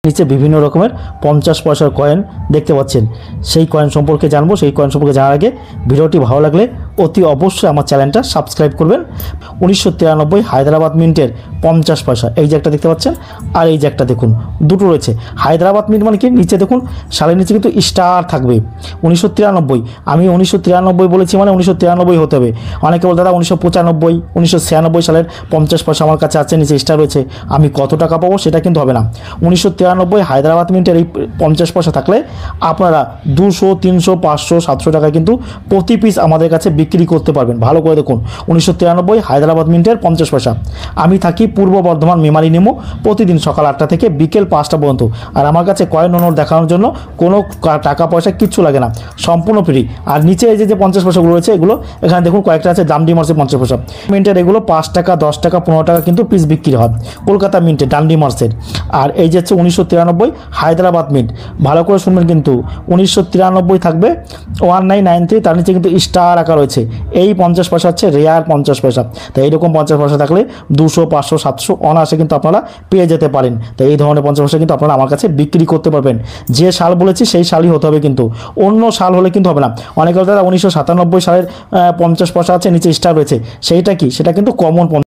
নিচে বিভিন্ন রকমের 50 পয়সার কয়েন দেখতে পাচ্ছেন। সেই কয়েন সম্পর্কে জানবো। সেই কয়েন সম্পর্কে জানার আগে ভিডিওটি ভালো লাগলে অতি অবশ্যই আমার চ্যানেলটা সাবস্ক্রাইব করবেন। 1993 হায়দ্রাবাদ মিন্টের 50 পয়সা, এই যে একটা দেখতে পাচ্ছেন, আর এই যে একটা দেখুন, দুটো রয়েছে। হায়দ্রাবাদ মিন্ট মানে কি, নিচে দেখুন সালের নিচে কিন্তু স্টার থাকবে। 1993, আমি 1993 বলেছি মানে 1993 হতে হবে। অনেকে বল দাদা 1995, 1996 সালের 50 পয়সা আমার কাছে আছে, নিচে স্টার রয়েছে, আমি কত টাকা পাবো? সেটা কিন্তু হবে না। 1993 হায়দ্রাবাদ মিন্টের এই 50 পয়সা থাকলে আপনারা 200, 300, 500, 700 টাকায় কিন্তু প্রতি পিস আমাদের কাছে বিক্রি করতে পারবেন। ভালো করে দেখুন, 1993 হায়দ্রাবাদ মিন্টের 50 পয়সা। আমি থাকি পূর্ব বর্ধমান মেমারি নিমো, প্রতিদিন সকাল 8টা থেকে বিকেল 5টা পর্যন্ত। আর আমার কাছে কয়েন নোট দেখানোর জন্য কোনো টাকা পয়সা কিচ্ছু লাগে না, সম্পূর্ণ ফ্রি। আর নিচে এই যে 50 পয়সাগুলো রয়েছে, এগুলো এখানে দেখুন কয়েকটা আছে ডান্ডি মার্সের 50 পয়সা। মিন্টের এগুলো 5 টাকা, 10 টাকা, 15 টাকা কিন্তু পিস বিক্রি হয় কলকাতা মিন্টে, ডান্ডি মার্সের। আর এই যে হচ্ছে 1993 হায়দ্রাবাদ মিন্ট, ভালো করে শুনবেন কিন্তু। 1993 থাকবে 1993, তার নিচে কিন্তু স্টার আঁকা রয়েছে। এই 50 পয়সা হচ্ছে রেয়ার 50 পয়সা। তো এইরকম 50 পয়সা থাকলে 200, 500, 700 অনায়াসে কিন্তু আপনারা পেয়ে যেতে পারেন। তো এই ধরনের 50 পয়সা কিন্তু আপনারা আমার কাছে বিক্রি করতে পারবেন। যে সাল বলেছি সেই সালই হতে হবে, কিন্তু অন্য সাল হলে কিন্তু হবে না। অনেকে দাদা 1997 সালের 50 পয়সা আছে, নিচে স্টার রয়েছে, সেইটা কি? সেটা কিন্তু কমন